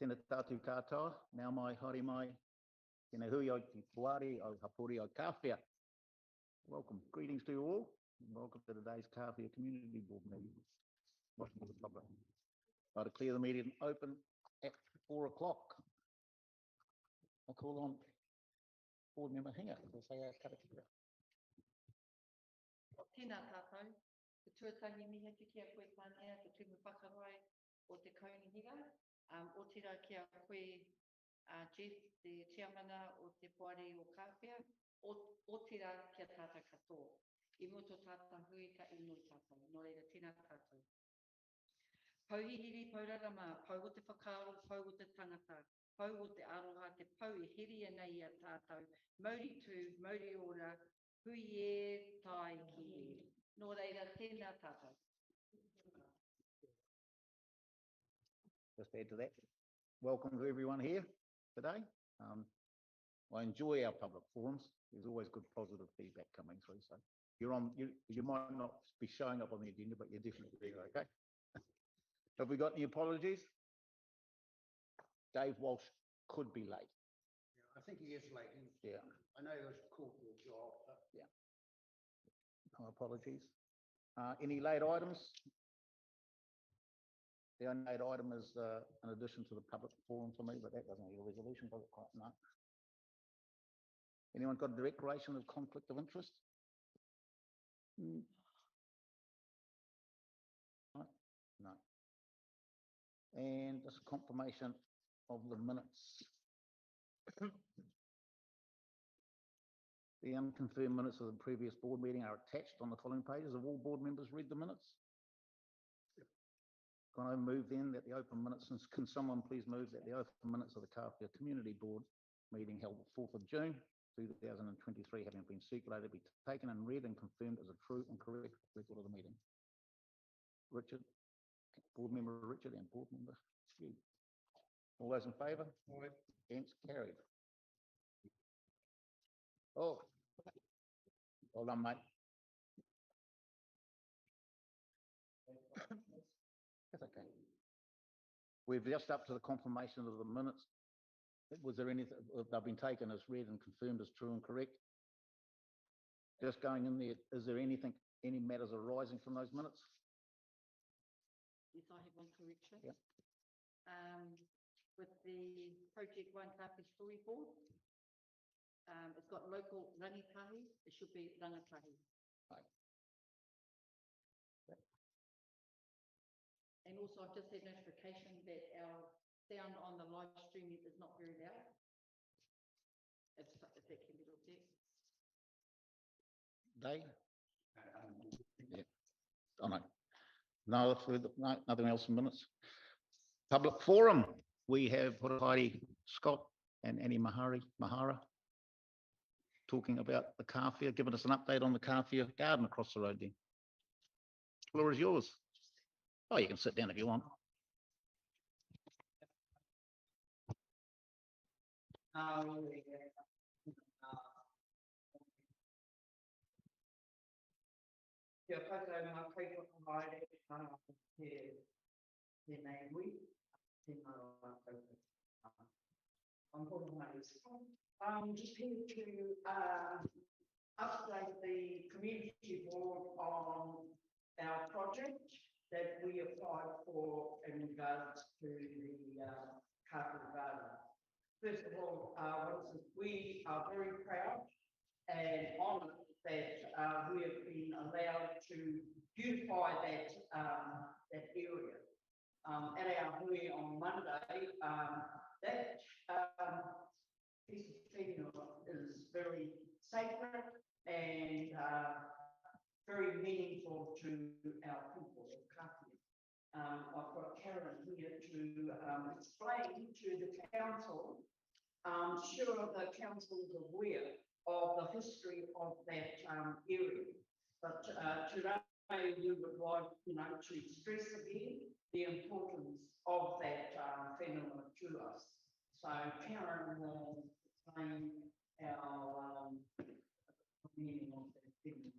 Tēnā tātou katoa, nau mai, haere mai, tēnā hui o te puari o hapori o Kāwhia. Welcome, greetings to you all, and welcome to today's Kāwhia Community Board meeting. Welcome to the public. I declare the meeting open at 4 o'clock. I call on Board Member Hinga to say our karakia. Tēnā tātou, te tuatahi mihi te kia koe tānea, te tumu whakarai o te kaunihiga. O tira kia koe Jeff, te chairmana o te puari o Kāwhia, o tira kia tāta katoa. I muto tāta hui ka ino tātou, no reira tēnā tātou. Pauhihiri, paurarama, pau o te whakaaro, pau o te tangata, pau o te aroha, te pau e hiri nei a tātou, mauri tū, mauri ora, hui e, tai ki e. No reira tēnā tātou. Just add to that. Welcome to everyone here today. I enjoy our public forums. There's always good positive feedback coming through. So you're on. You might not be showing up on the agenda, but you're definitely there. Okay. Have we got any apologies? Dave Walsh could be late. Yeah, I think he is late. Yeah. I know he was called for a job. But... Yeah. No apologies. Any late items? The only late item is an addition to the public forum for me, but that doesn't need a resolution, does it? Quite no. Anyone got a declaration of conflict of interest? No. No. And just a confirmation of the minutes. The unconfirmed minutes of the previous board meeting are attached on the following pages. Have all board members read the minutes? Can I move then that the open minutes, can someone please move that the open minutes of the Kāwhia Community Board meeting held the 4th of June 2023 having been circulated be taken and read and confirmed as a true and correct record of the meeting. Richard, board member Richard and board member Stu. All those in favour? Against, carried. Oh, well done, mate. That's okay. We're just up to the confirmation of the minutes. Was there anything, they've been taken as read and confirmed as true and correct? Just going in there, is there anything, any matters arising from those minutes? Yes, I have one correction. Yep. With the Project One Kāwhia Story Board, it's got local rangatahi, it should be rangatahi. Right. And also, I've just had notification that our sound on the live streaming is not very loud. If that can be looked at. Dave? Yeah. Oh, no. No, no, nothing else in minutes. Public forum. We have Heidi Scott and Annie Mahara talking about the Kāwhia, giving us an update on the Kāwhia garden across the road there. The floor is yours. Oh, you can sit down if you want. I'm just here to update the community board on our project that we applied for in regards to the Kāwhia Garden. First of all, we are very proud and honoured that we have been allowed to beautify that area. At our hui on Monday, that piece of field is very sacred and very meaningful to our people of Kāwhia. I've got Karen here to explain to the council. I'm sure the council is aware of the history of that area, but today we would like, to stress again the importance of that whenua to us. So Karen will explain our meaning of that whenua.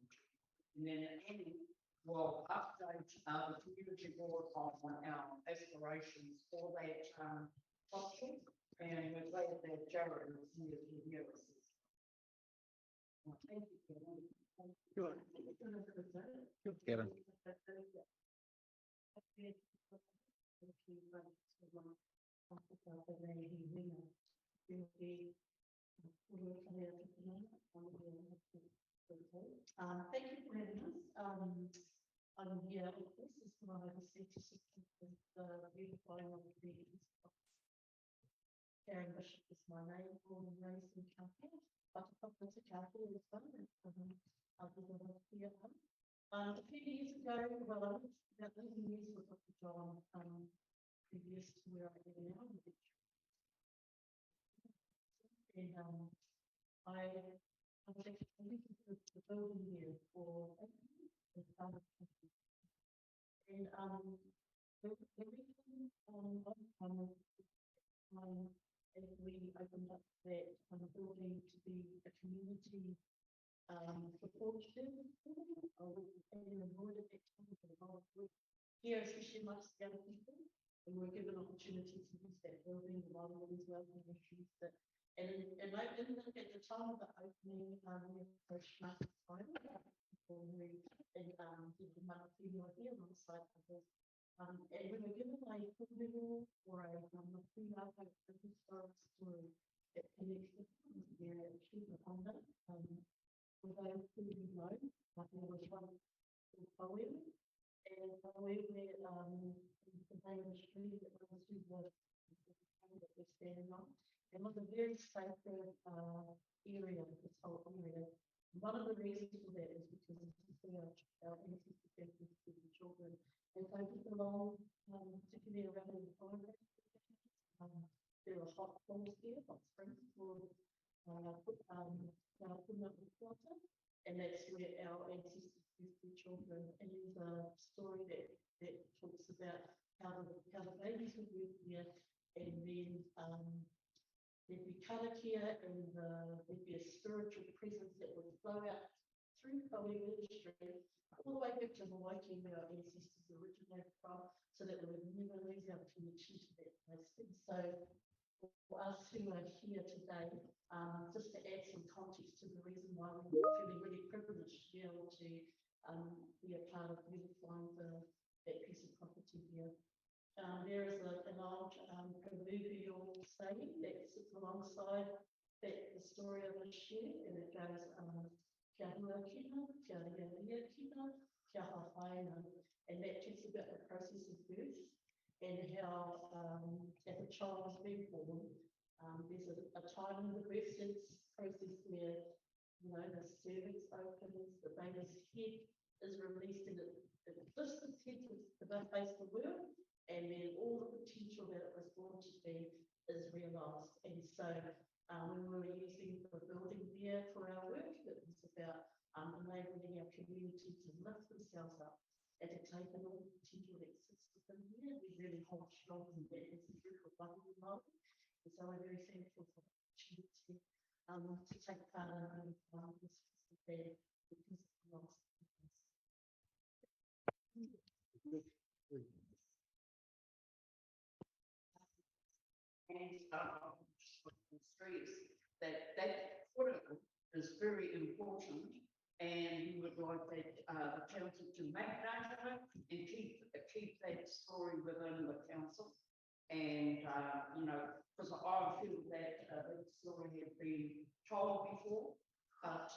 And then Annie will update the community board on our aspirations for that option, and we're glad that Jared is here to hear us. Thank you, Kevin. Sure. Kevin. Thank you for having us. I'm here, this is my overseas assistant with the beautifying of the Karen Bishop is my name, born and raised in Kāwhia, but I pop into Kāwhia as well, other than here. A few years ago, well, about 11 years with Dr. John, previous to where I am now, and I think the building here for 8 years, and the reason and we opened up that building to be a community supportive and avoided that time for a lot of work here, especially amongst young people. And we're given opportunities to use that building, a lot of these welcome issues that and at the time of the opening, we approached Market Spider and did the female here alongside others. And we were given a full level or a female historic story that connects with their achievement on that. For those who know, there was one called Kāwhia, and Kāwhia, the name of the street that runs through that we're standing on. It was a very sacred area, this whole area. One of the reasons for that is because this is our ancestors gave this to the children. And so just along, particularly around the forest, there are hot pools here, hot springs for putting up with water. And that's where our ancestors used their children. And there's a story that talks about how the babies would live here, and then there'd be Kāwhia, and there'd be a spiritual presence that would flow out through Kāwhia Street, all the way back to Hawaii, where our ancestors originated from, so that they would never lose our connection to that place. And so, for us who are here today, just to add some context to the reason why we're feeling really privileged to be able to be a part of beautifying that piece of property here. There is an old proverbial saying that sits alongside the story of the share, and it goes, kia hua kina, kia ria kina, kia hawhaina. And that talks about the process of birth and how as a child is being born, there's a time in the birth process where, you know, the cervix opens, the baby's head is released, and it lifts its head to face the world. And then all the potential that it was born to be is realised. And so when we were using the building there for our work, it was about enabling our community to lift themselves up and to take in all the potential that sits within here. We really hold strong in that as a group of wonderful knowledge. And so we're very thankful for the opportunity to take part in this festival there, because it belongs to us. And streets, that footing is very important, and we would like that the council to make note of it and keep that story within the council. And you know, because I feel that that story has been told before, but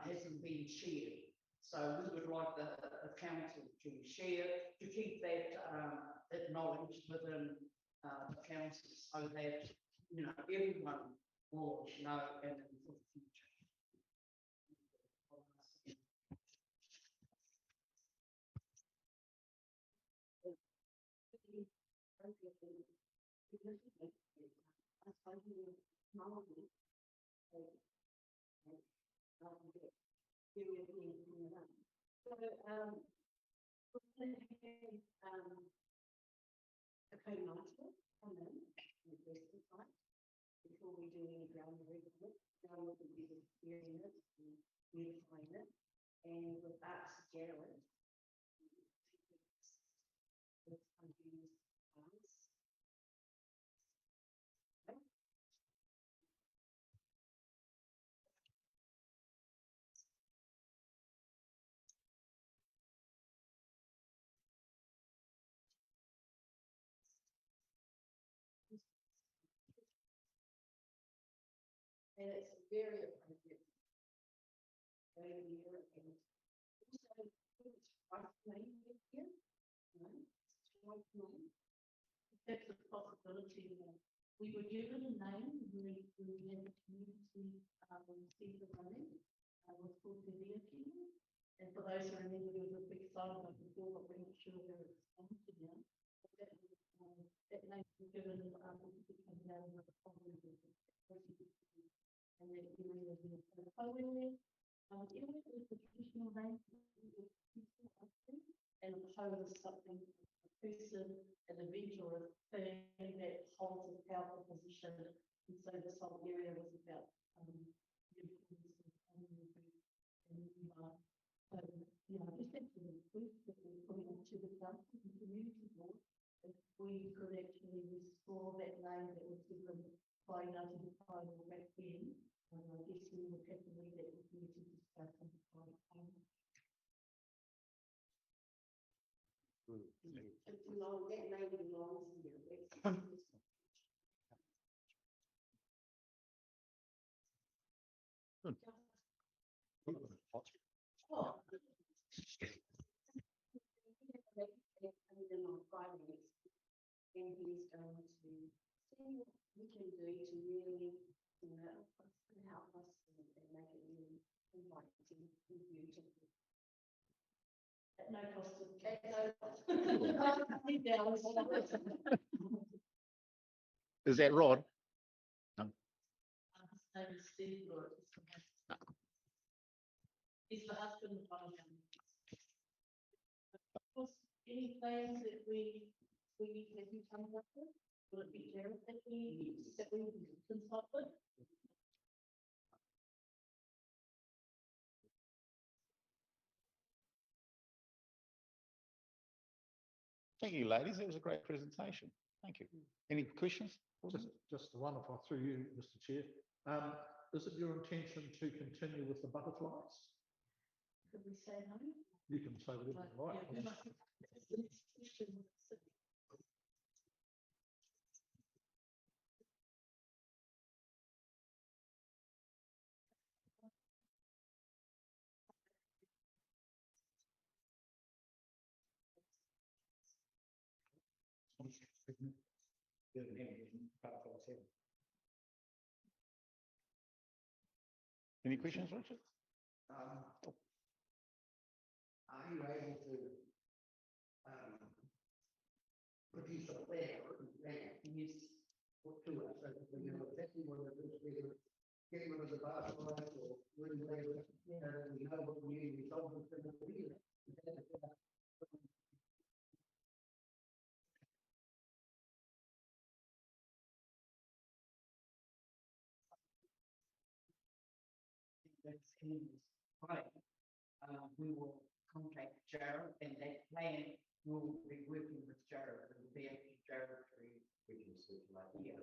hasn't been shared. So we would like the council to share, to keep that that knowledge within the council, so that, you know, everyone will know and for the future. Okay, Marshall, come in and address the site before we do any groundwork. Groundwork will be just clearing it and beautifying it. And with us, Jared, let's unview us. And it's very appropriate. Very near and also it's twice name here. It's twice name. That's a possibility. We were given a name, we had a community, see the running, was called Kāwhia. And for those who remember, there was a big silent like before, but we're not sure where it's come to now. But that name was given, to come down with the problem. And that area was in the Kāwhia. It was the traditional name, and Ho is something, a person, an event or a thing that holds a powerful position. And so this whole area was about just actually request that we put it into the council and community board. If we could actually restore that name that was given by United Tribal back then, I guess we would have to leave that with you to discuss and decide upon. It belongs, that name belongs here. Oh. On Friday, and he's going to see what we can do to really, help us and make it really inviting and beautiful. At no cost to Is that Rod? No. His name is Steve Lord. He's the husband of one of them. Of course, any plans that we have you come up with? Will it be Jared that we consult with? Thank you, ladies. It was a great presentation. Thank you. Any questions? Just the one, if I through you, Mr. Chair. Is it your intention to continue with the butterflies? Could we say no? You can say whatever you like. Any questions, Richard? Are you able to produce a plan use to us so that we know exactly what it is, whether get rid of the butterflies or really we know what the new result is going to be? Right. We will contact Jared, and that plan will be working with Jared. It will be actually Jared tree. We can circulate. Yeah.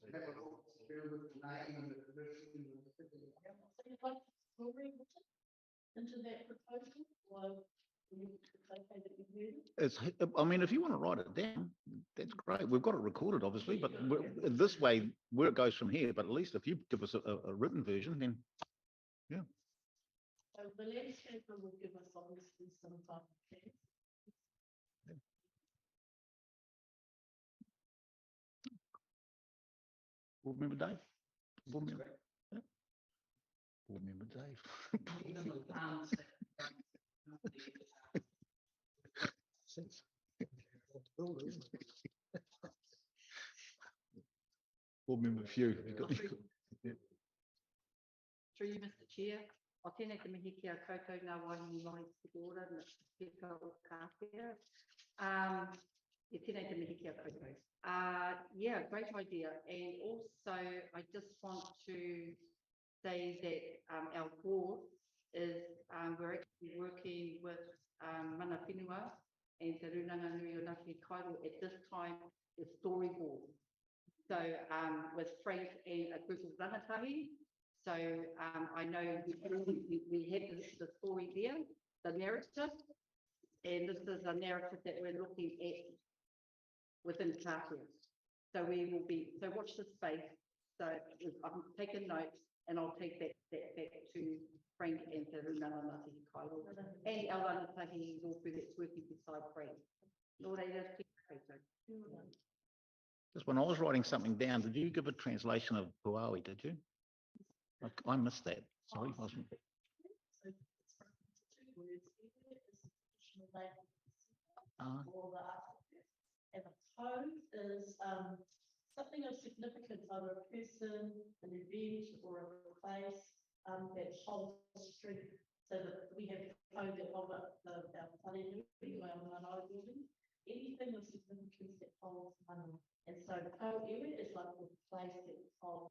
That will all do with the name and the person and the city. So you'd like to read into that proposal, or it's okay that you heard it? It's, I mean, if you want to write it down, that's great. We've got it recorded, obviously, but this way, where it goes from here, but at least if you give us a written version, then yeah. So the landscaper will give us obviously some type of plan. Board member Dave? Board member, yeah. Board member Dave. Board member few. Through you, Mr. Chair, o tēnei te mihi ki a koutou ngā wāhi mai te ora na tika o Kāwhia. Tēnei te mihi ki a koutou. Yeah, great idea. And also, I just want to say that our board is, we're actually working with Mana Whenua and Te Runanga Nui o Ngāti Kairo at this time, the storyboard. So with Frank and a group of rangatahi. So I know we have the story there, the narrative, and this is a narrative that we're looking at within Kāwhia. So we will be, so watch this space. So I'm taking notes and I'll take that back to Frank and to Runana Kailo. And our rangatahi is also that's working beside Frank. Lord, I just keep Just when I was writing something down, did you give a translation of Puawi, did you? I missed that. Sorry. I wasn't. So it's from two words. Iwi is the traditional name Ah. for the artifact. And the pose is something of significance, either a person, an event, or a place that holds strength. So that we have pose that hold up our whanenui, our marae building. Anything of significance that holds money. And so the Kāwhia is like the place that holds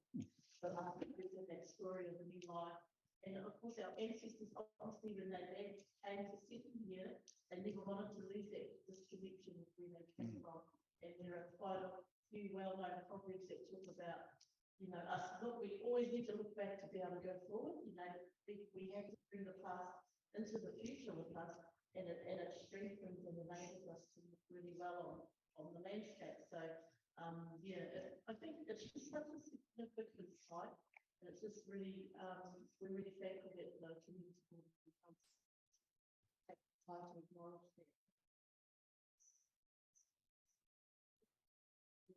the artifact in that story of the new life. And of course, our ancestors, obviously, when they came to settle here, they never wanted to lose that disconnection of where they came from. And there are quite a few well-known proverbs that talk about, us. Look, we always need to look back to be able to go forward. We have to bring the past into the future with us, and it strengthens and enables us to look really well on the landscape. So, I think it's just such a significant site. And it's just really, we're really thankful that the community board becomes take the time to acknowledge that.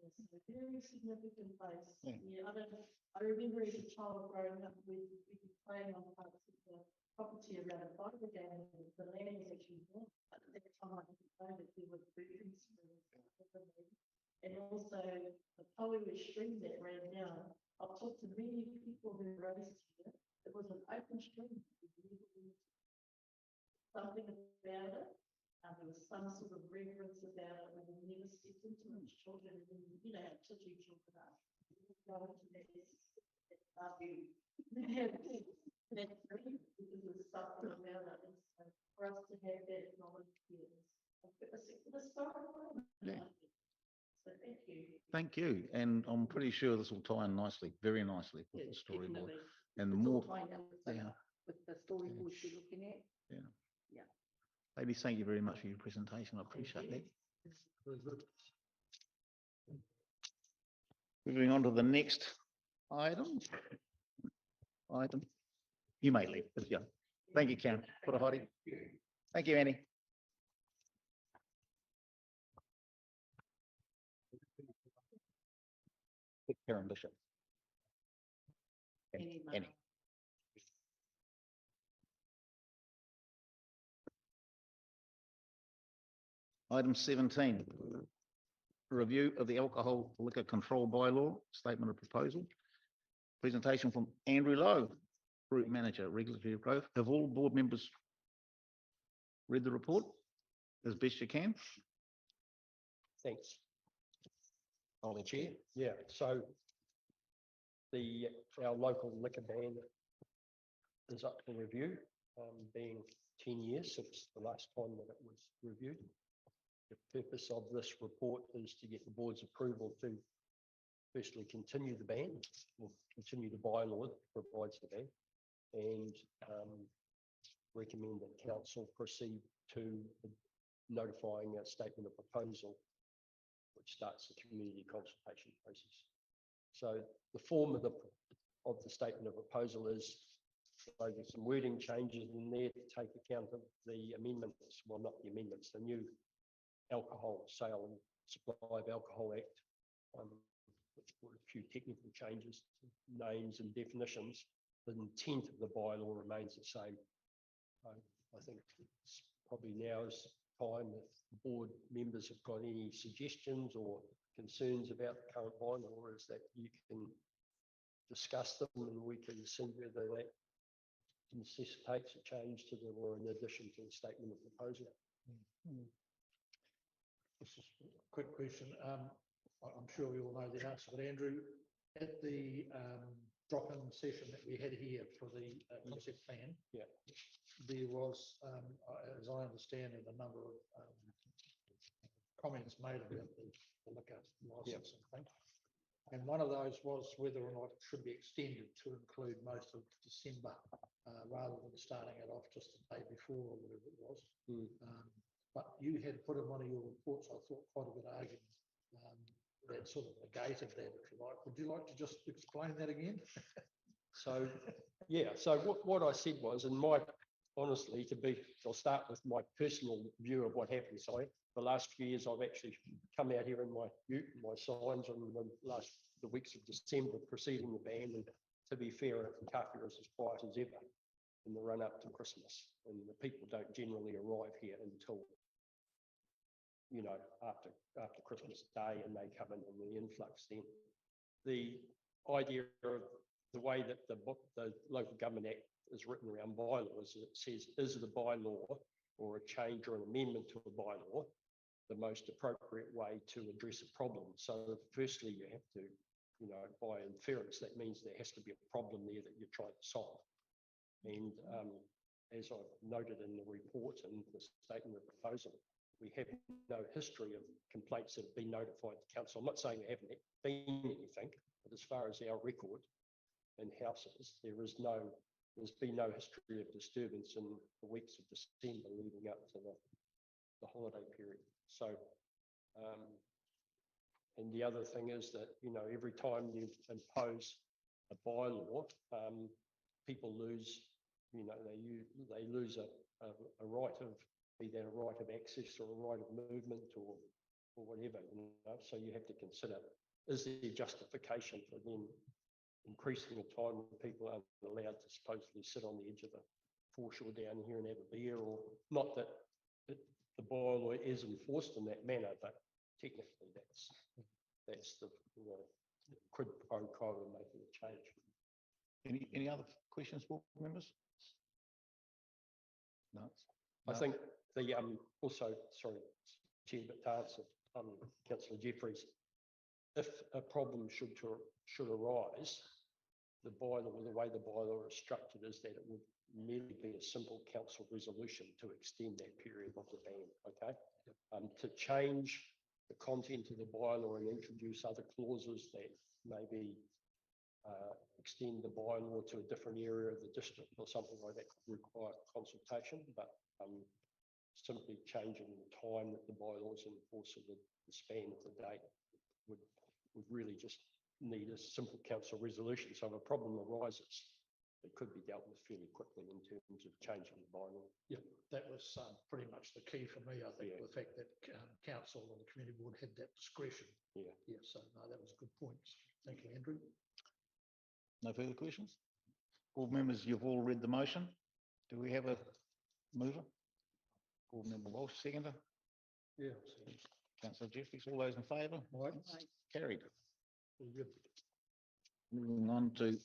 Yes, a very significant place. Yeah. I remember as a child growing up, we'd be playing on parts of the property around the fire brigade, and the land was actually warm. But at that time, I didn't know that there were buildings. And also the Kāwhia stream that ran down. I've talked to many people who raised here. It was an open stream. Something about it. There was some sort of reverence about it when we never stepped into it as children. And how children are. Go into that dream because there's something about it. And so for us to have that knowledge here is a story. Yeah. So thank you. Thank you. And I'm pretty sure this will tie in nicely, very nicely with the storyboard. Definitely. And the It's more, all fine now with the storyboard you're looking at. ladies, thank you very much for your presentation. I appreciate that. Very good. Moving on to the next item. You may leave. Yeah. Thank you, Karen. Thank you, Annie. Karen Bishop. Annie. Item 17, review of the alcohol liquor control bylaw, statement of proposal. Presentation from Andrew Lowe, Group Manager, Regulatory Growth. Have all board members read the report as best you can? Thanks. Holy Chair. Yeah, so our local liquor ban is up for review, being 10 years since the last time that it was reviewed. The purpose of this report is to get the board's approval to firstly continue the ban, or continue the bylaw that provides the ban, and recommend that council proceed to notifying a statement of proposal, which starts the community consultation process. So the form of the statement of proposal is, there's some wording changes in there to take account of the amendments, well, not the amendments, the new Alcohol Sale and Supply of Alcohol Act, which brought a few technical changes to names and definitions. The intent of the bylaw remains the same. I think it's probably now is time if board members have got any suggestions or concerns about the current bylaw, is that you can discuss them and we can see whether that necessitates a change to the or in addition to the statement of proposal. This is a quick question. I'm sure we all know the answer, but Andrew, at the drop-in session that we had here for the concept plan, there was, as I understand it, a number of comments made about the liquor licensing thing. And one of those was whether or not it should be extended to include most of December, rather than starting it off just the day before or whatever it was. But you had put in one of your reports, I thought, quite a good argument that sort of negated that, if you like. Would you like to just explain that again? So, yeah, so what I said was, and my, honestly, I'll start with my personal view of what happened. So the last few years, I've actually come out here in my ute, my signs on the weeks of December preceding the ban. And to be fair, Kāwhia is as quiet as ever in the run up to Christmas. And the people don't generally arrive here until, you know, after Christmas Day, and they come in the influx then. The idea of the way that the Local Government Act is written around bylaws, it says, is the bylaw or a change or an amendment to a bylaw the most appropriate way to address a problem? So firstly, you have to, you know, by inference, that means there has to be a problem there that you're trying to solve. And as I've noted in the report and the statement of proposal, we have no history of complaints that have been notified to council. I'm not saying there haven't been anything, but as far as our record in houses, there's been no history of disturbance in the weeks of December leading up to the holiday period. So, and the other thing is that, you know, every time you impose a bylaw, people lose, you know, they lose a right of, be that a right of access or a right of movement or whatever, you know. So you have to consider, is there justification for them increasing the time when people are allowed to supposedly sit on the edge of the foreshore down here and have a beer, or not that the bylaw is enforced in that manner, but technically that's the, you know, quid pro quo in making a change. Any other questions, board members? No. I think the also, sorry, Chair, but to answer Councillor Jeffries, if a problem should arise, the bylaw, the way the bylaw is structured is that it would merely be a simple council resolution to extend that period of the ban. Okay, to change the content of the bylaw and introduce other clauses that maybe extend the bylaw to a different area of the district or something like that could require consultation, but simply changing the time that the bylaws in force of the span of the date would really just need a simple council resolution. So if a problem arises, it could be dealt with fairly quickly in terms of changing the bylaw. Yeah, that was pretty much the key for me, I think, the fact that council and the community board had that discretion. Yeah. Yeah, so no, that was good points. Thank you, Andrew. No further questions? Board members, you've all read the motion. Do we have a mover? Board member Walsh, seconder. Yeah. Councillor Jeffries, all those in favour? Right. Carried. All good. Moving on to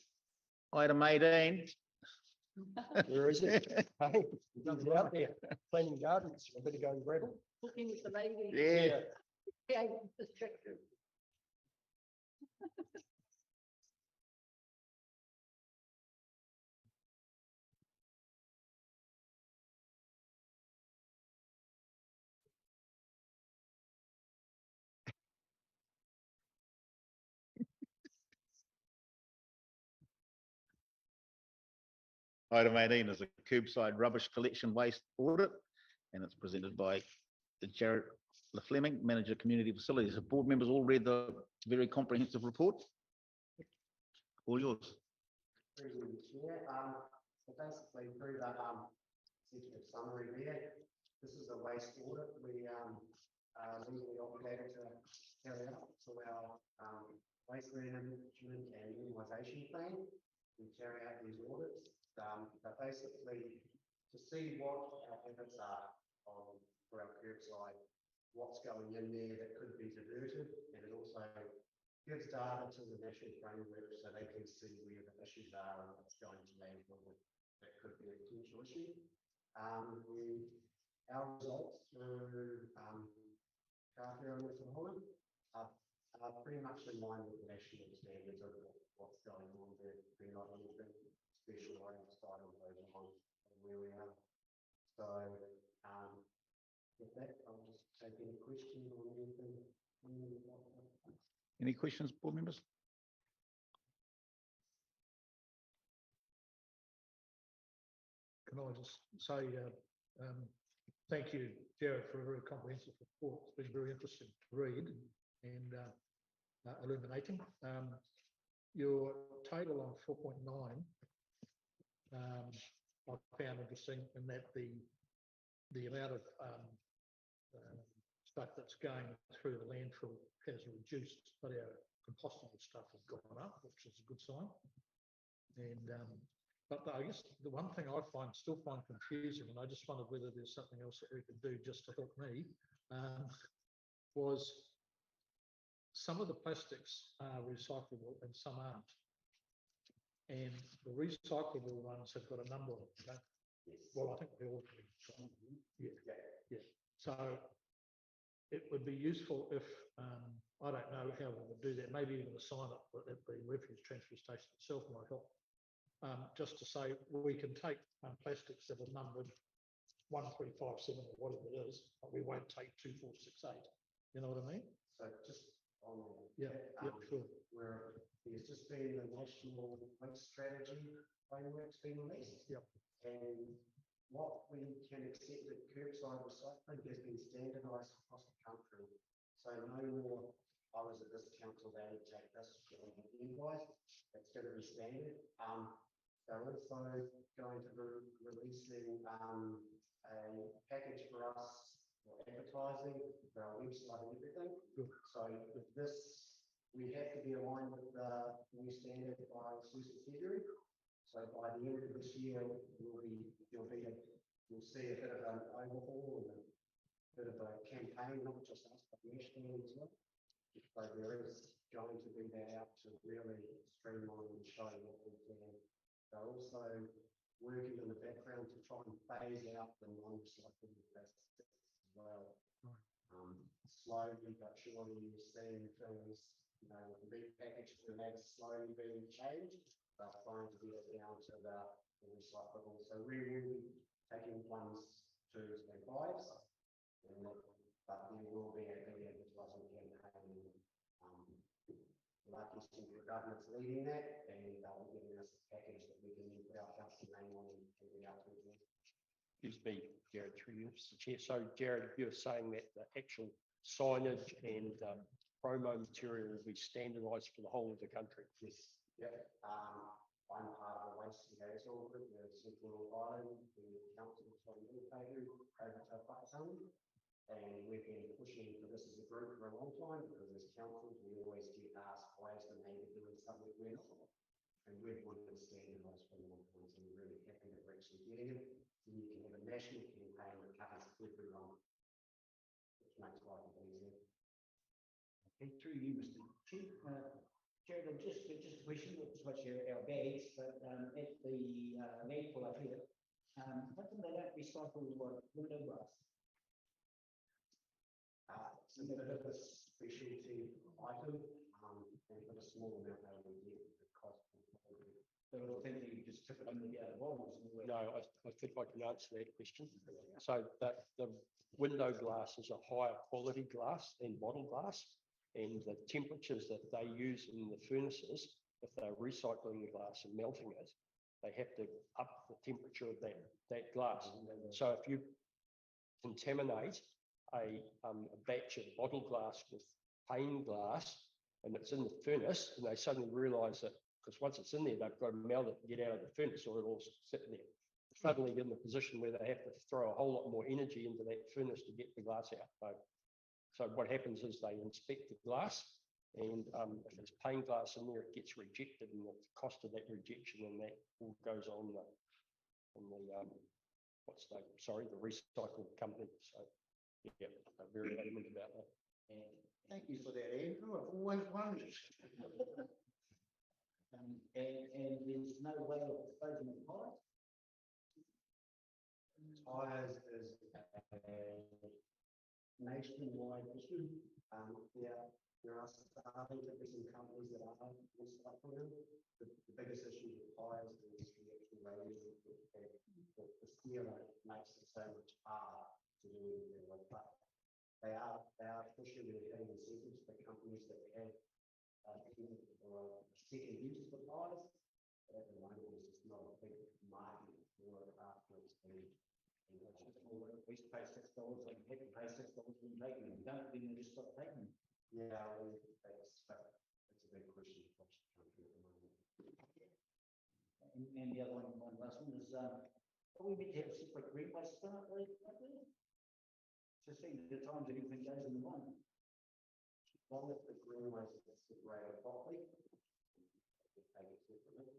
item 18. Where is it? Hey, he's out there planting gardens. I better go and grab him. Cooking with the lady. Yeah. Yeah, just check it. Item 18 is a curbside rubbish collection waste audit, and it's presented by Jared Fleming, Manager Community Facilities. Have board members all read the very comprehensive report? All yours. So basically through that executive summary there, this is a waste audit we are legally obligated to carry out. So our waste management and minimisation plan, we carry out these audits. But basically to see what our limits are for our curbside, what's going in there that could be diverted, and it also gives data to the national framework so they can see where the issues are and what's going to landfill that could be a potential issue. Our results through Kāwhia and Western Holland are pretty much in line with the national standards of what's going on there. We're not anything special or outside of those lines of where we are. So with that, I'll just take any questions or anything. Any questions, board members? Can I just say thank you, Jared, for a very comprehensive report. It's been very interesting to read, and illuminating. Your table on 4.9, I found interesting in that the amount of stuff that's going through the landfill has reduced, but our compostable stuff has gone up, which is a good sign. And but I guess the one thing I still find confusing, and I just wondered whether there's something else that we could do just to help me, was some of the plastics are recyclable and some aren't. And the recyclable ones have got a number on them. Yes. Well, I think they all do. Yeah. So it would be useful if, I don't know how we would do that, maybe even a sign up at the refuse transfer station itself might help. Just to say we can take plastics that are numbered 1357 or whatever it is, but we won't take 2468. You know what I mean? So just on sure. where there's just been a national waste strategy framework's been released. Yep. And what we can accept at curbside recycling has been standardised across the country. So no more, I was at this council, they would take this invoice. It's going to be standard. They're also going to be releasing a package for us for advertising, for our website and everything. Good. So with this, we have to be aligned with the new standard by 1st of February. So by the end of this year, you'll see a bit of an overhaul and a bit of a campaign, not just us, but nationally as well. So there is going to be that out to really streamline and show what we can. They're also working in the background to try and phase out the non-recyclable plastics as well. Slowly but surely you're seeing things, you know, with the big package formats slowly being changed. They're trying to get it down to the recyclable. So we will be taking 1s, 2s and 5s, but there will be a big advertising campaign. Lucky Central Government's leading that, and they're giving us a package that we can then put our council name on and get out to them. Excuse me, Jared, through you, Mr. Chair. So, Jared, you're saying that the actual signage and promo material will be standardised for the whole of the country? Yes. Yep. I'm part of the waste liaison group, the Central Island, the council from Ilfayru over to Whakatane. And we've been pushing for this as a group for a long time because as councils, we always get asked why is the neighbour doing something we're not. And we've wanted to standardise for a long time, so we're really happy that we're actually getting it. So you can have a national campaign that covers everyone, which makes life easier. Okay, through you, Mr. Chief. Jared, just a question, not so much our bags, but at the landfill up here, how come they don't recycle window glass? It's a bit of a specialty item, and for the small amount they will get the cost. So I think you just took it under the other bottles. No, I think I can answer that question. So that the window glass is a higher quality glass than bottle glass, and the temperatures that they use in the furnaces, if they're recycling the glass and melting it, they have to up the temperature of that glass. So if you contaminate a batch of bottle glass with pane glass and it's in the furnace, and they suddenly realise that, because once it's in there, they've got to melt it and get out of the furnace or it'll sit there. Suddenly in the position where they have to throw a whole lot more energy into that furnace to get the glass out. So what happens is they inspect the glass, and if there's pane glass in there, it gets rejected, and the cost of that rejection and that all goes on the recycling company. So yeah, I'm very adamant about that. And thank you for that, Andrew. I've always wondered. And there's no way of disposing of tires? Tires is a nationwide issue. There are starting to be some companies that are recycling. The biggest issue with tires is the actual weight. The steel makes it so much harder to do anything with that. They are pushing and getting incentives for companies that have second use for tires. But at the moment, there's just not a big market for it after it's been. We used to pay $6 and people pay $6 when you take them. You don't, then they just stop taking them. Yeah, that's and the other one last one is, are we meant to have a separate green waste bin up there? To see the times everything goes in the one. As long as the green waste is separated properly. Take it separately.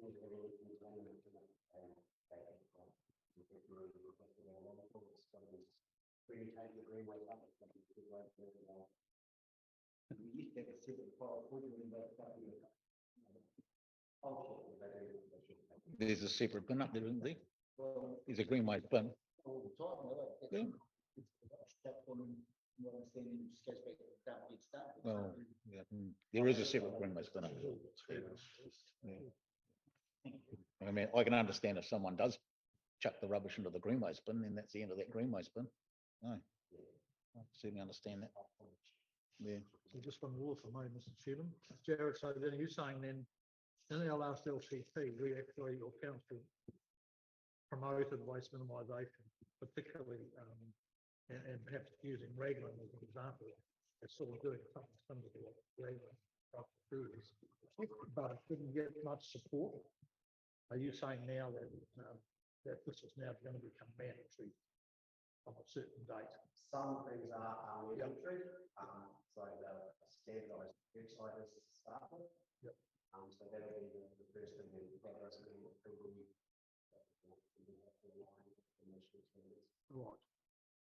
When you take the green waste up, it's going to be a good way to do it. We used to have a separate file for you, but There's a separate bin up there, isn't there? well, There's a green waste bin. all the time, Yeah. That one, you understand, it just goes back to the dump, it's done. Oh, yeah. There is a separate green waste bin up there. Yeah. I mean, I can understand if someone does chuck the rubbish into the green waste bin, then that's the end of that green waste bin. No. I certainly understand that. Yeah. So just one more for me, Mr. Chairman. Jared, so then are you saying then, in our last LCP, we actually, or council, promoted waste minimisation, particularly, and perhaps using Raglan as an example, as sort of doing something similar to what Raglan does, but it didn't get much support. Are you saying now that, that this is now going to become mandatory on a certain date? Some things are mandatory, so the standardised website is to start with. Yep. So that'll be the first thing that goes in the Right.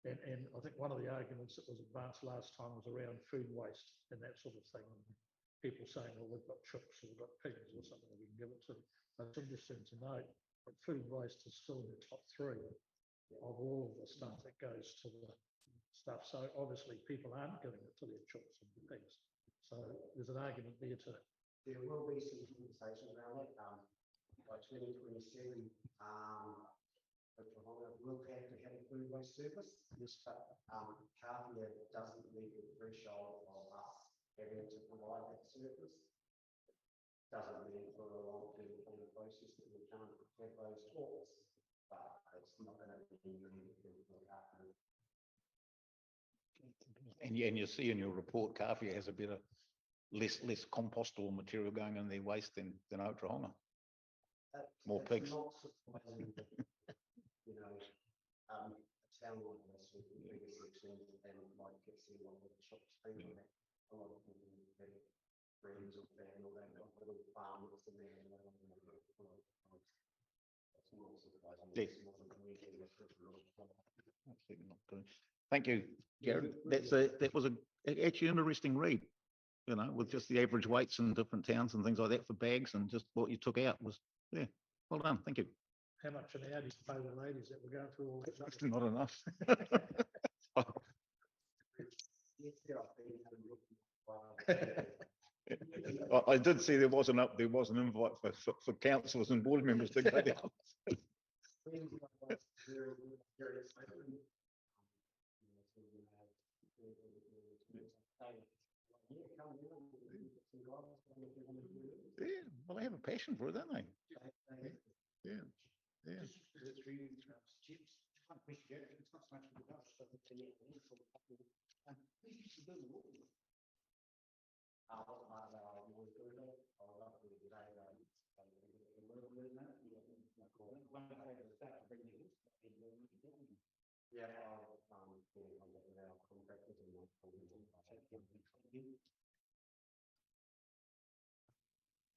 And I think one of the arguments that was advanced last time was around food waste and that sort of thing. People saying, well, we've got chicks or we've got pigs or something that we can give it to. It's interesting to note that food waste is still in the top 3 of all of the stuff that goes to the stuff. So obviously people aren't giving it to their chicks and pigs. So there's an argument there to. There will be some conversations around that. By 2027, Oklahoma will have to have a food waste service. Yes. But Kāwhia doesn't meet the threshold of us having to provide that service. Doesn't mean for a long-term planning process that we can't have those talks, but it's not going to be And you see in your report, Kāwhia has a better, less compostable material going in their waste than Oklahoma. More pigs. Not surprising that, you know, a town like this with the bigger sections and like fixing one of the shops, things like that. A lot of people have friends or family, or they've got little farms in there. And that's not surprising. Yes. It's more than community, it's just a little farm. Absolutely not good. Thank you, Jared. That was actually an interesting read. You know, with just the average weights in different towns and things like that for bags, and just what you took out was, yeah, well done. Thank you. How much an hour do you pay the ladies that were going through all this? It's not enough. I did see there was an invite for councillors and board members to go down. Yeah, well, they have a passion for it, don't they? Yeah, yeah. One question, it's not so much for the Dutch, but it's the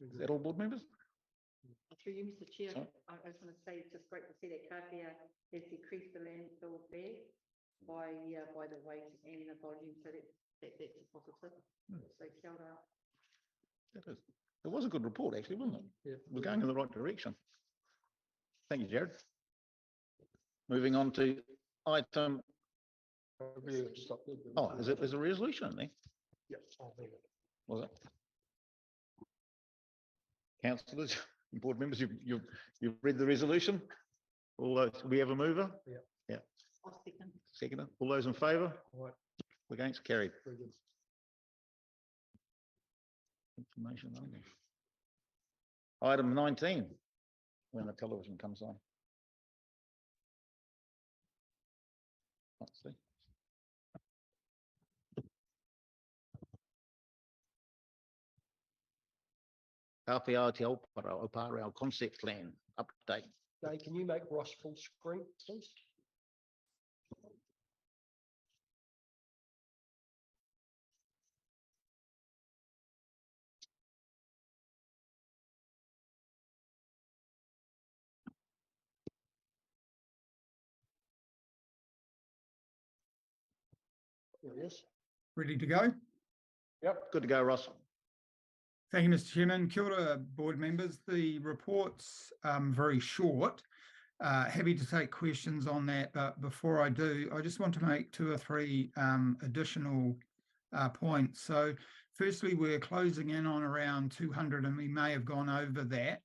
Is that all board members? Through you, Mr. Chair, Sorry? I just want to say it's just great to see that Kāwhia has decreased the landfill bag by the weight and the volume, so that's a positive. So kia ora. That is. It was a good report, actually, wasn't it? Yeah. We're going in the right direction. Thank you, Jared. Moving on to item. Oh, there's a resolution in there? Yes. Was it? Councillors, board members, you've read the resolution? All those, we have a mover? Yeah. Yeah. I'll second. Seconder, all those in favour? Right. Against, carried. Very good. Information only. Item 19, when the television comes on. Let's see. Kāwhia Te Aoparau concept plan update. Dave, can you make Ross full screen, please? There it is. Ready to go? Yep. Good to go, Ross. Thank you, Mr. Chairman. Kia ora, board members. The report's very short. Happy to take questions on that, but before I do, I just want to make 2 or 3 additional points. So firstly, we're closing in on around 200, and we may have gone over that,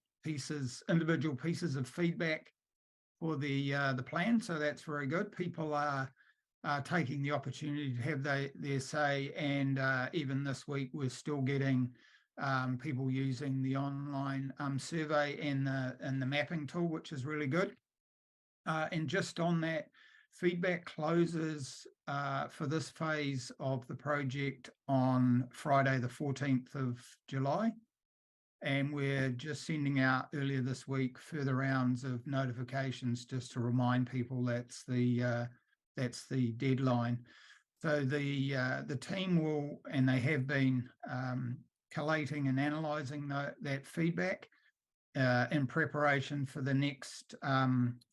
individual pieces of feedback for the plan. So that's very good. People are taking the opportunity to have their say, and even this week we're still getting people using the online survey and the mapping tool, which is really good. And just on that, feedback closes for this phase of the project on Friday, the 14th of July. And we're just sending out earlier this week further rounds of notifications just to remind people that's the deadline. So the team will, and they have been collating and analysing that feedback in preparation for the next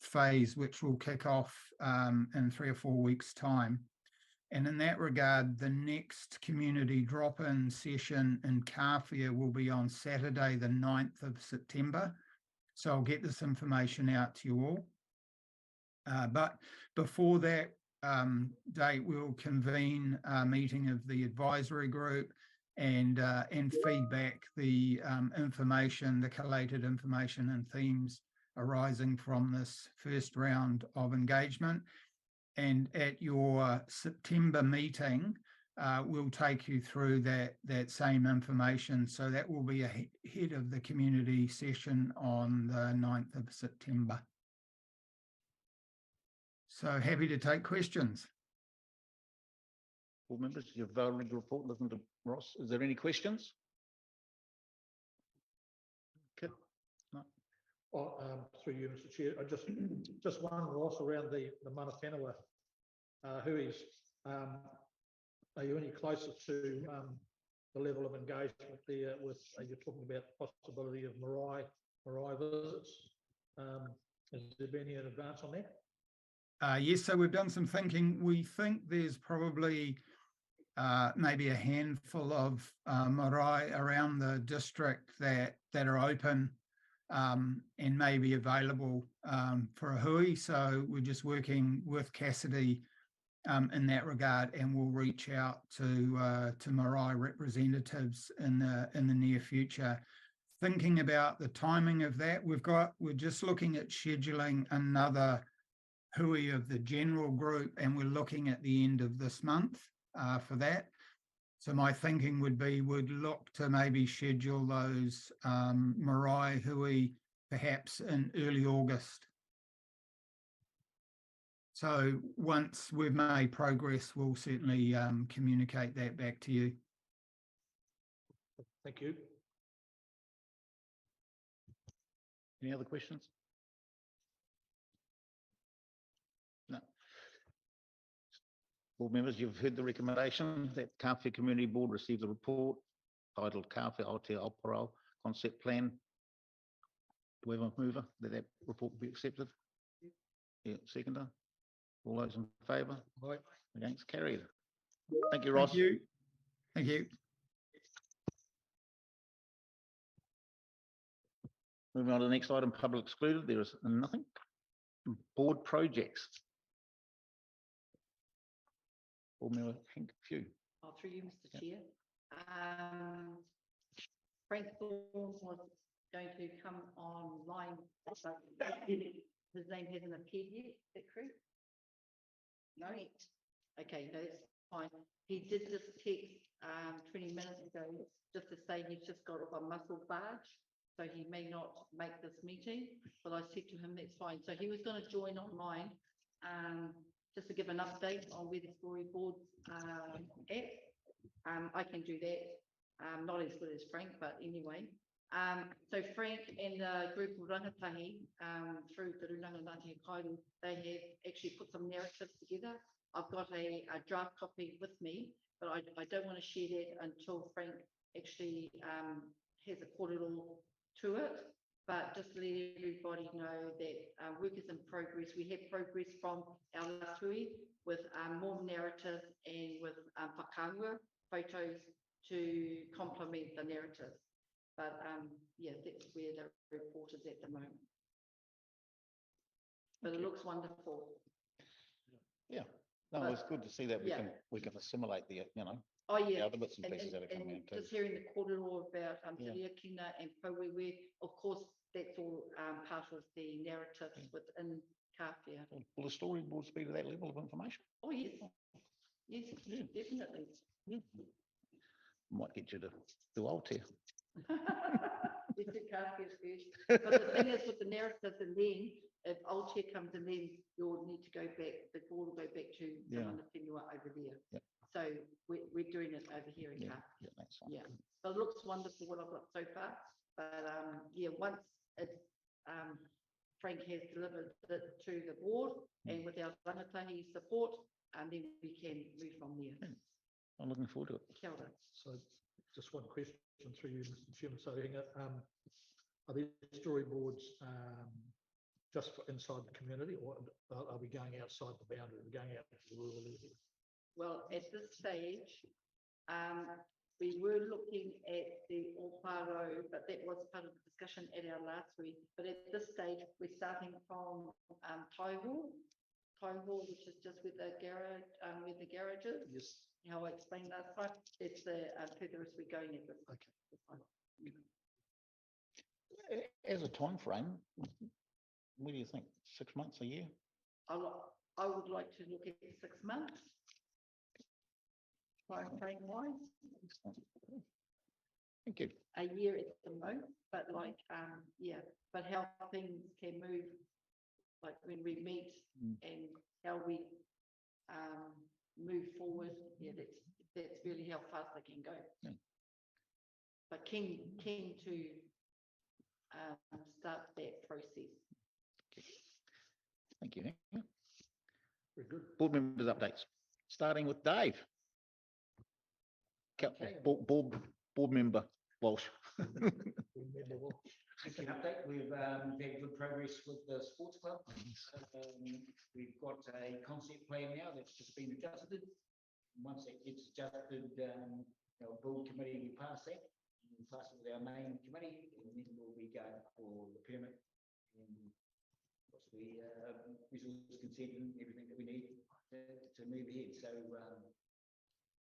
phase, which will kick off in 3 or 4 weeks' time. And in that regard, the next community drop-in session in Kāwhia will be on Saturday, the 9th of September. So I'll get this information out to you all. But before that date, we'll convene a meeting of the advisory group and feedback the information, the collated information and themes arising from this first round of engagement. And at your September meeting, we'll take you through that same information. So that will be ahead of the community session on the 9th of September. So happy to take questions. Board members, you've read the report, listen to Ross. Is there any questions? Okay. No. Through you, Mr. Chair, I just one, Ross, around the mana whenua hui's. Are you any closer to the level of engagement there with, you're talking about the possibility of marae visits? Has there been any advance on that? Yes, so we've done some thinking. We think there's probably maybe a handful of marae around the district that are open and may be available for a hui. So we're just working with Cassidy in that regard, and we'll reach out to marae representatives in the near future. Thinking about the timing of that, we're just looking at scheduling another hui of the general group, and we're looking at the end of this month for that. So my thinking would be we'd look to maybe schedule those marae hui perhaps in early August. So once we've made progress, we'll certainly communicate that back to you. Thank you. Any other questions? No. Board members, you've heard the recommendation that Kāwhia Community Board receives a report titled Kāwhia Aotearoa Concept Plan. Do we have a mover that report be accepted? Yeah, seconder. All those in favour? Right. Against? Carried. Thank you, Ross. Thank you. Thank you. Moving on to the next item, public excluded. There is nothing. Board projects. Board member Hank Few. Through you, Mr. Chair. Frank Thorne was going to come online, but his name hasn't appeared yet. Is that correct? No. Okay, no, that's fine. He did just text 20 minutes ago just to say he's just got off a muscle barge, so he may not make this meeting, but I said to him that's fine. So he was going to join online just to give an update on where the storyboard's at. I can do that. Not as good as Frank, but anyway. So Frank and the group of rangatahi, through the Runanga Ngāti Kairu, they have actually put some narratives together. I've got a draft copy with me, but I don't want to share that until Frank actually has a korero to it. But just to let everybody know that work is in progress. We have progress from our last hui with more narrative and with whakaua photos to complement the narrative. But yeah, that's where the report is at the moment. But it looks wonderful. Yeah, no, it's good to see that we can assimilate the, Oh the yeah, other bits and pieces that are coming out too. just hearing the korero about Yeah. Te Kina and Pauewe, of course, that's all part of the narrative within Kāwhia. Will the storyboards be to that level of information? Oh yes, yes, definitely. Might get you to do Aotea. Let's do Kāwhia first. But the thing is with the narrative, and then if Aotea comes and then you'll need to go back, the board will go back to some of the whenua over there. Yeah. So we're doing it over here in Kāwhia. Yeah, that's fine. Yeah, but it looks wonderful what I've got so far. But yeah, once it's Frank has delivered it to the board and with our rangatahi support, and then we can move from there. I'm looking forward to it. Kia ora. So just one question through you, Mr. Chairman. So are these storyboards just for inside the community, or are we going outside the boundary? Are we going out to the rural area? Well, at this stage, we were looking at the Oparo, but that was part of the discussion at our last week. But at this stage, we're starting from Taiwo, which is just with the garage, where the garage is. Yes. How I explained last time, it's the furthest we're going at this. Okay. As a time frame, what do you think? 6 months, a year? I would like to look at 6 months. Time frame wise. Thank you. A year at the most, but like, yeah, but how things can move, like when we meet and how we move forward. Yeah, that's really how fast they can go. Yeah. But keen to start that process. Thank you. Very good. Board members updates, starting with Dave. Okay. Board member Walsh. Just an update, we've had good progress with the sports club. We've got a concept plan now that's just been adjusted. Once it gets adjusted, our board committee will pass that. We'll pass it with our main committee, and then we'll be going for the permit and what's the resource consent and everything that we need to move ahead. So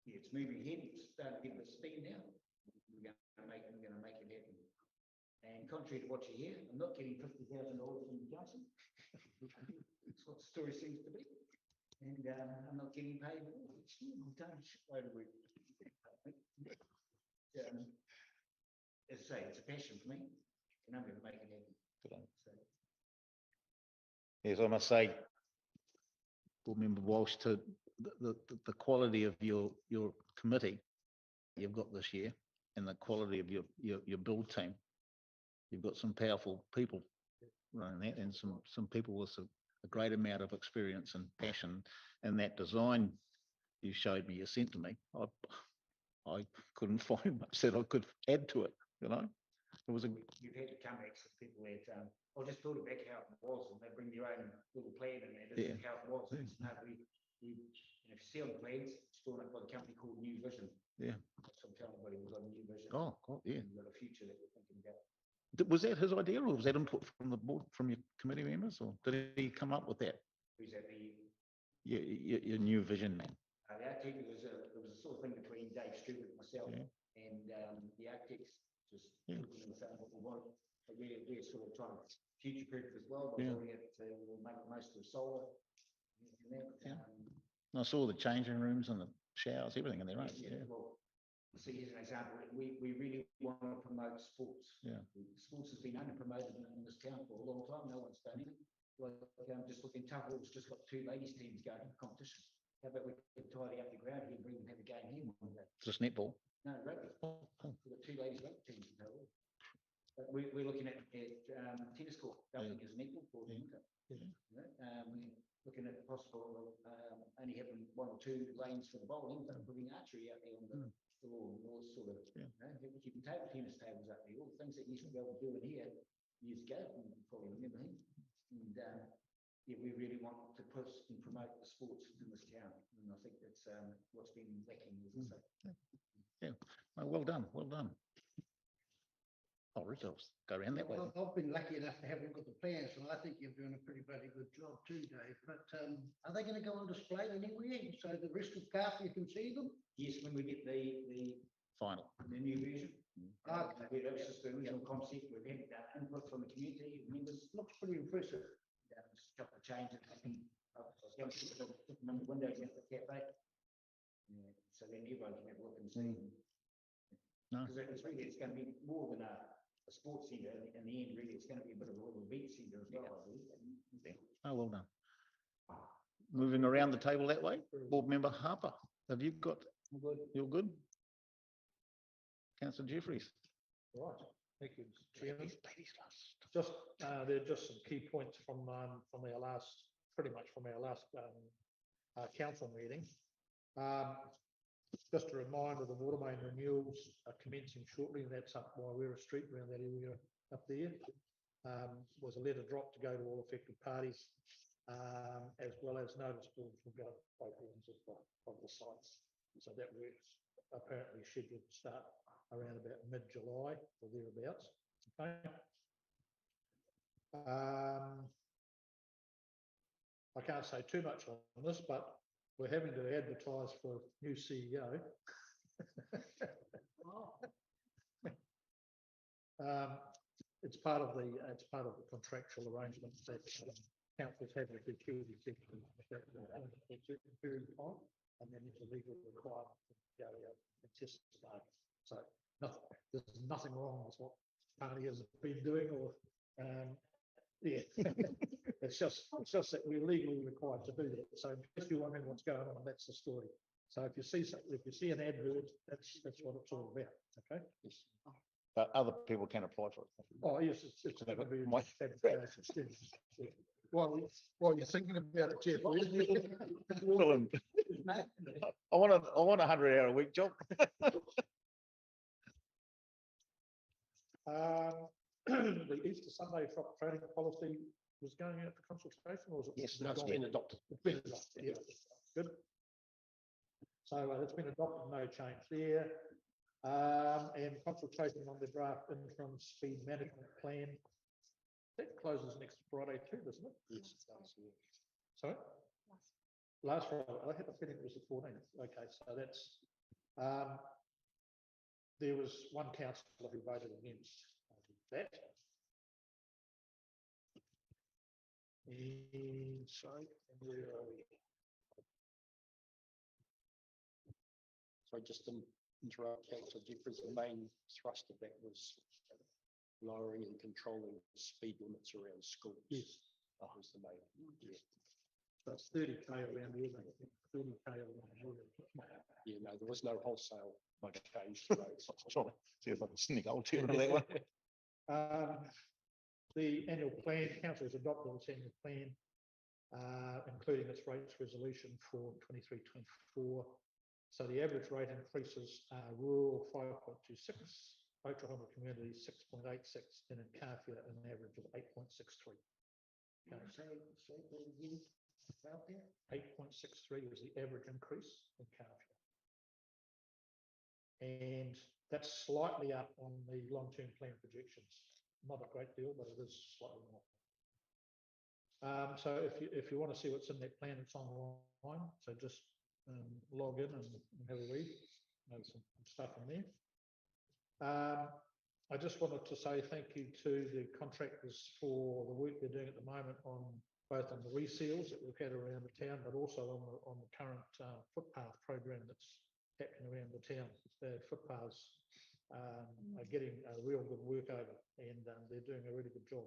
yeah, it's moving ahead. It's starting to get a bit of steam now. We're going to make it happen. And contrary to what you hear, I'm not getting $50,000 from Johnson. That's what the story seems to be. And I'm not getting paid. I'm done over with. As I say, it's a passion for me, and I'm going to make it happen. Good on. So, Yes, I must say, board member Walsh, to the quality of your committee you've got this year, and the quality of your build team. You've got some powerful people running that, and some people with a great amount of experience and passion. And that design you showed me, you sent to me, I couldn't find much that I could add to it. It was you've had to come back to people that I'll just build it back how it was, and they bring their own little plan, and this is how it was. It's no, we if you see on the plans, it's drawn up by a company called New Vision. Yeah. So I'm telling everybody we've got a new vision. Oh, God, yeah. We've got a future that we're thinking about. Was that his idea, or was that input from the board, from your committee members, or did he come up with that? Who's that? Your new vision, man. The architect was a sort of thing between Dave Stewart and myself, and the architects just talking and saying what we want. But we're sort of trying to future-proof as well by doing it to make the most of solar. And that. I saw the changing rooms and the showers, everything in there, right? Yeah. Well, see, here's an example. We really want to promote sports. Yeah. Sports has been under-promoted in this town for a long time. No one's done it. Like, just looking, Tufnell's just got 2 ladies teams going to competition. How about we could tidy up the ground here and bring them have a game here one day? Just netball. No, rugby. We've got 2 ladies rugby teams in total. But we're looking at tennis court, don't think it's an equal court, isn't it? We're looking at the possible only having 1 or 2 lanes for the bowling, but putting archery out there on the lawn, all sort of, keeping table tennis tables up there, all the things that you used to be able to do in here years ago, you probably remember him. And yeah, we really want to push and promote the sports in this town, and I think that's what's been lacking, as I say. Yeah, well done, well done. Oh, Rick, I'll go around that way. I've been lucky enough to have a look at the plans, and I think you're doing a pretty bloody good job too, Dave. But are they going to go on display anywhere so the rest of Kāwhia can see them? Yes, when we get the Final. the new version. Okay. That was just the original concept. We've had input from the community members. Looks pretty impressive. Just a couple of changes. I was going to put them in the window against the cafe. Yeah, so then everyone can have a look and see. No. Because it's really, it's going to be more than a sports centre. In the end, really, it's going to be a bit of a little beach centre as well, I believe. Oh, well done. Moving around the table that way, Board Member Harper, have you got? You're good. Councillor Jeffries. Right, thank you, Mr. Chairman. Just there are just some key points from our last, pretty much from our last council meeting. Just a reminder, the water main renewals are commencing shortly, and that's up Waiwera Street around that area up there. Was a letter dropped to go to all affected parties, as well as notice boards will go both ends of the sites. So that work's apparently scheduled to start around about mid-July or thereabouts. Okay. I can't say too much on this, but we're having to advertise for a new CEO. It's part of the contractual arrangement that councils have with the security section at a certain period of time, and then it's a legal requirement to go out and test the market. So there's nothing wrong with what Party has been doing, or yeah, it's just that we're legally required to do that. So if you're wondering what's going on, that's the story. So if you see an advert, that's what it's all about. Okay. Yes. But other people can apply for it. Oh yes, it's going to be My- while you're thinking about it, Jeff. Excellent. I want a 100-hour-a-week job. The Easter Sunday shop trading policy was going out for consultation, or was it? Yes, that's been adopted. It's been adopted, yeah, good. So it's been adopted, no change there. And consultation on the draft interim speed management plan. That closes next Friday too, doesn't it? Yes, it does. Yeah. Sorry? Last Friday. I had a feeling it was the 14th. Okay, so that's there was one councillor who voted against that. And sorry, where are we? So just to interrupt, Councillor Jeffries, the main thrust of that was lowering and controlling speed limits around schools. Yes. That was the main. Yeah. So it's 30k around here, 30k around here. Yeah, no, there was no wholesale. Okay. See if I can sneak old tune on that one. The annual plan, council has adopted its annual plan, including its rates resolution for 23-24. So the average rate increases rural 5.26, Oklahoma community 6.86, and in Kāwhia an average of 8.63. Okay. Say that again, about there. 8.63 was the average increase in Kāwhia. And that's slightly up on the long-term plan projections. Not a great deal, but it is slightly more. So if you want to see what's in that plan, it's online. So just log in and have a read. There's some stuff in there. I just wanted to say thank you to the contractors for the work they're doing at the moment on both on the reseals that we've had around the town, but also on the current footpath program that's happening around the town. The footpaths are getting a real good work over, and they're doing a really good job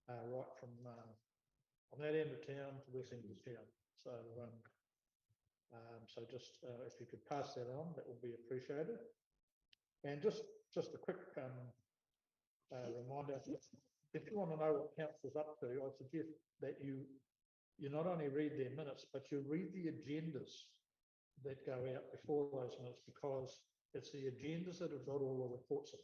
right from that end of town to this end of town. So so just if you could pass that on, that would be appreciated. And just a quick reminder. If you want to know what council's up to, I suggest that you not only read their minutes, but you read the agendas that go out before those minutes, because it's the agendas that have got all the reports in,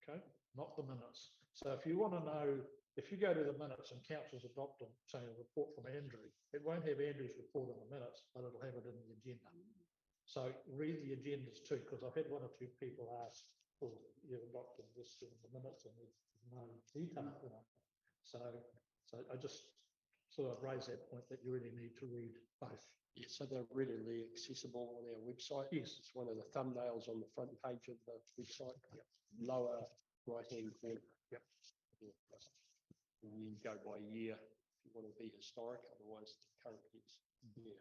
okay, not the minutes. So if you want to know, if you go to the minutes and council's adopting, say, a report from Andrew, it won't have Andrew's report in the minutes, but it'll have it in the agenda. So read the agendas too, because I've had one or two people ask, "Oh, you've adopted this in the minutes and there's no detail," you know. So I just sort of raise that point that you really need to read both. Yeah, so they're readily accessible on our website. Yes. It's one of the thumbnails on the front page of the website. Yep. Lower right-hand corner. Yep. Yeah. And you go by year if you want to be historic, otherwise the current is year.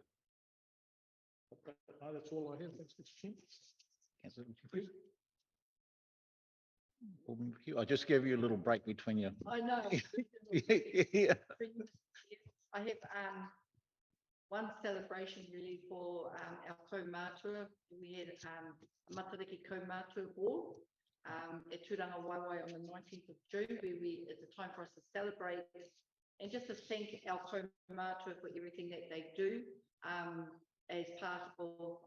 No, that's all I have. Thanks, Mr. Chairman. Councillor Hughes. I'll just give you a little break between you. I know. Yeah. I have one celebration really for our kaumātua. We had a Matariki kaumātua ball at Turanga Waiwai on the 19th of June, where it's a time for us to celebrate and just to thank our kaumātua for everything that they do as part of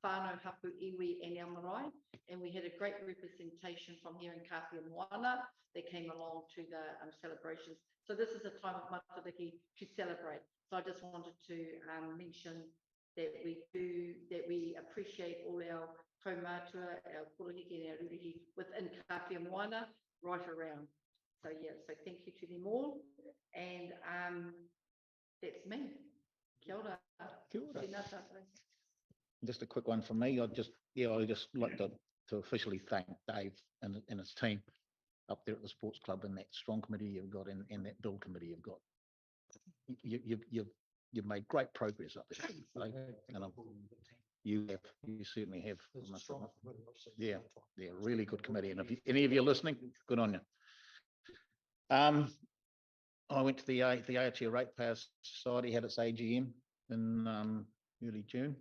whānau hapu iwi and our marae. And we had a great representation from here in Kāwhia Moana. They came along to the celebrations. So this is a time of Matariki to celebrate. So I just wanted to mention that we appreciate all our kaumātua, our purahiki and our rurihi within Kāwhia Moana right around. So yeah, so thank you to them all. And that's me. Kia ora. Kia ora. Tēnā tātou. Just a quick one from me. I'd just like to officially thank Dave and his team up there at the sports club and that strong committee you've got and that build committee you've got. You've made great progress up there. And you certainly have. Yeah, really good committee. And if any of you are listening, good on you. I went to the Aotea Ratepayers Society, had its AGM in early June.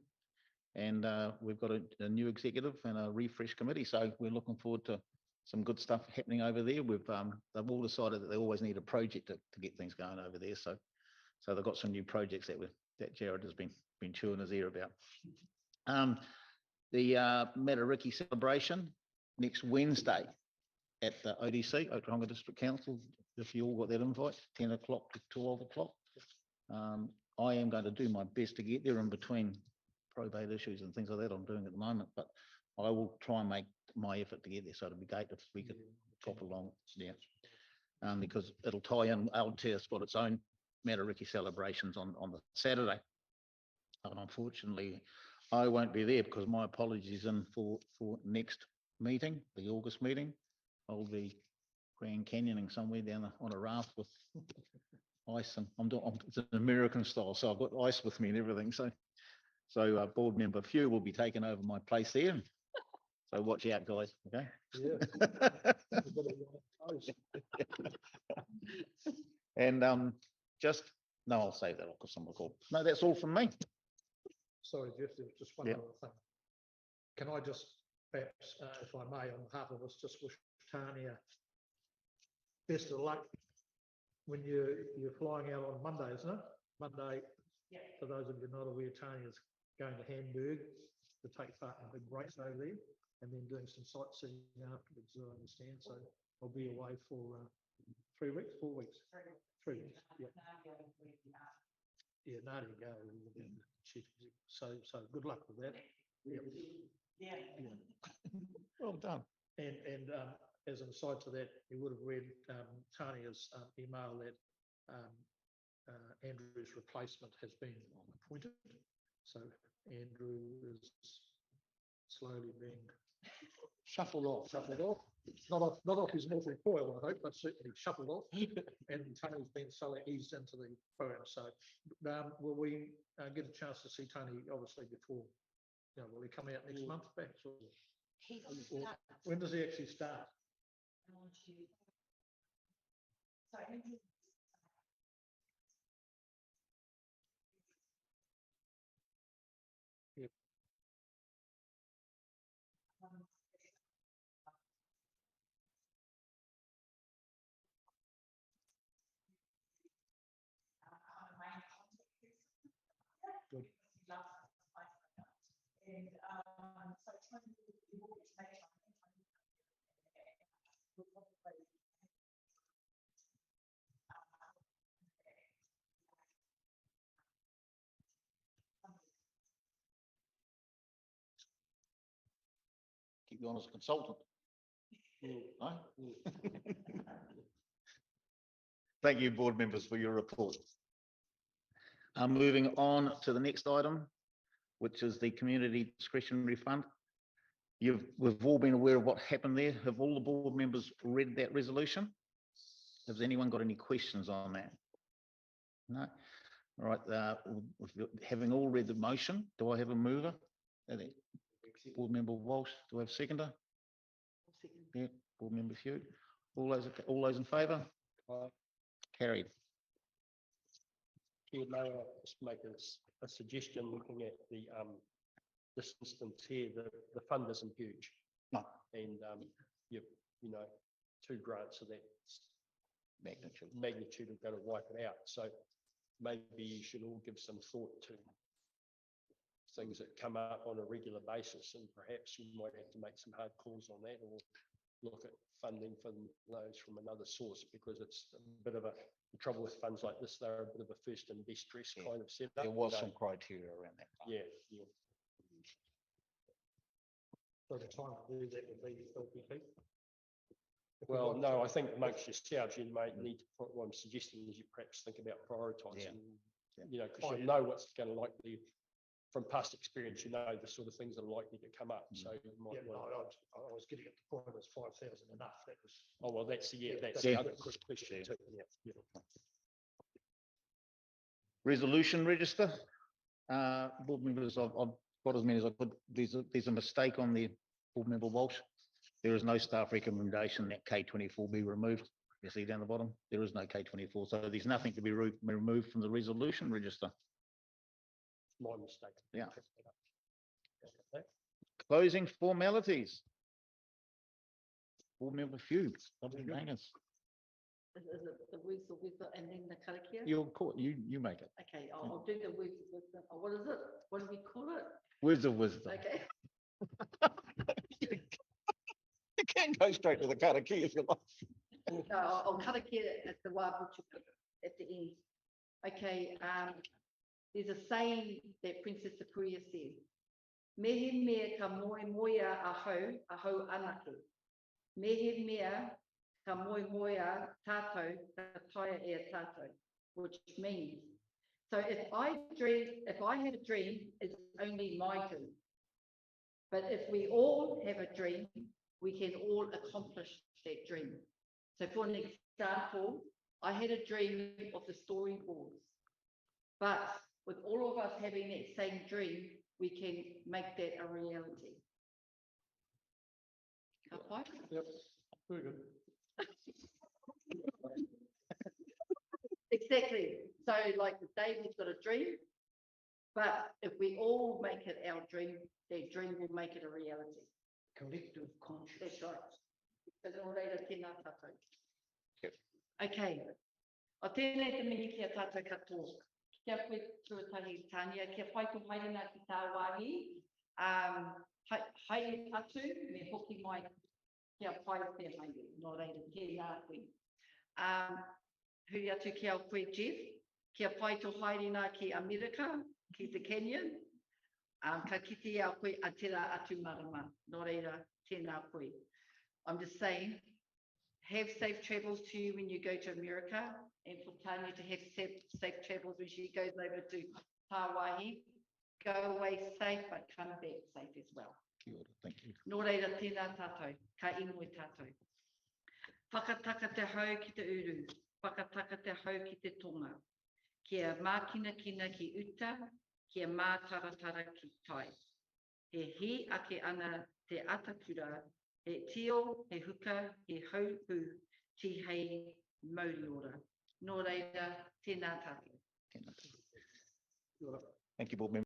And we've got a new executive and a refresh committee. So we're looking forward to some good stuff happening over there. They've all decided that they always need a project to get things going over there. So they've got some new projects that Jared has been chewing his ear about. The Matariki celebration next Wednesday at the ODC, Otaronga District Council. If you all got that invite, 10 o'clock to 12 o'clock. I am going to do my best to get there in between probate issues and things like that I'm doing at the moment, but I will try and make my effort to get there. So it'd be great if we could pop along, yeah, because it'll tie in. Aotea's got its own Matariki celebrations on the Saturday, and unfortunately, I won't be there because my apologies in for next meeting, the August meeting. I'll be Grand Canyoning somewhere down on a raft with ice, and it's an American style, so I've got ice with me and everything. So board member Few will be taking over my place there. So watch out, guys. Okay. Yeah. And I'll save that because I'm recording. No, that's all from me. Sorry, Jeff, there was just one other thing. Can I just perhaps, if I may, on behalf of us, just wish Tania best of luck when you're flying out on Monday, isn't it? Monday. Yeah. For those of you not aware, Tania's going to Hamburg to take part in a big race over there, and then doing some sightseeing afterwards, I understand. So I'll be away for 3 weeks, 4 weeks. 3 weeks. Yeah. Yeah, Nadia go. So good luck with that. Yeah. Well done. And as an aside to that, you would have read Tania's email that Andrew's replacement has been appointed. So Andrew is slowly being shuffled off. Not off his mortal coil, I hope, but certainly shuffled off. And Tony's been slowly eased into the program. So will we get a chance to see Tony, obviously, before, will he come out next month, perhaps? Or when does he actually start? And, so trying to do the organization, we'll probably Keep you on as a consultant. No? Thank you, board members, for your report. Moving on to the next item, which is the community discretionary fund. We've all been aware of what happened there. Have all the board members read that resolution? Has anyone got any questions on that? No? All right, having all read the motion, do I have a mover? Board member Walsh, do I have a seconder? Yeah, board member Few. All those in favour? Carried. Chair, may I just make a suggestion looking at the this instance here, the fund isn't huge. No. And you know, 2 grants of that magnitude are going to wipe it out. So maybe you should all give some thought to things that come up on a regular basis, and perhaps you might have to make some hard calls on that, or look at funding for those from another source, because it's a bit of the trouble with funds like this, they're a bit of a first and best dress kind of setup. There was some criteria around that. Yeah. So the time to do that would be LPP? Well, no, I think amongst yourselves, you might need to put, what I'm suggesting is you perhaps think about prioritising, you know, because you know what's going to likely, from past experience, you know the sort of things that are likely to come up. So you might I was getting at the point, was 5,000 enough? That was. Oh, well, that's the other question too. Yeah. Resolution register. Board members, I've got as many as I could. There's a mistake on the board member Walsh. There is no staff recommendation that K24 be removed. You see down the bottom, there is no K24, so there's nothing to be removed from the resolution register. My mistake. Yeah. Okay. Closing formalities. Board member Few. Is it the words of wisdom and then the karakia? You make it. Okay, I'll do the words of wisdom. Oh, what is it? What do we call it? Words of wisdom. Okay. You can go straight to the karakia if you like. No, I'll karakia at the wabuchuka at the end. Okay, there's a saying that Princess Kāwhia said, mehe mea ka moe moea a hau anake. Mehe mea ka moe moea tātou, ka taia e a tātou, which means, so if I had a dream, it's only my dream. But if we all have a dream, we can all accomplish that dream. So for an example, I had a dream of the storyboards, but with all of us having that same dream, we can make that a reality. Yep, very good. Exactly. So like David's got a dream, but if we all make it our dream, that dream will make it a reality. Collective conscious. That's right. Yep. Okay. O tēnei te mihi ki a tātou katoa. Kia koe tuatahi Tania, kia whai tu haere nā ki tā wāhi. Haere atu, me hoki mai kia whai te haere. Nō reira, tēnā koe. Hui atu ki au koe Jeff, kia whai tu haere nā ki Amerika, ki the Canyon. Ka kiti au koe a tera atu marama. Nō reira, tēnā koe. I'm just saying, have safe travels to you when you go to America, and for Tanya to have safe travels when she goes over to Hawaii. Go away safe, but come back safe as well. Kia ora, thank you. Nō reira, tēnā tātou, ka ingoe tātou. Whakataka te hau ki te uru, whakataka te hau ki te tonga. Kia mākina kina ki uta, kia mātaratara ki tai. He hi ake ana te atakura, he tio, he huka, he haupu, ti hei mauri ora. Nō reira, tēnā tātou. Thank you, board member.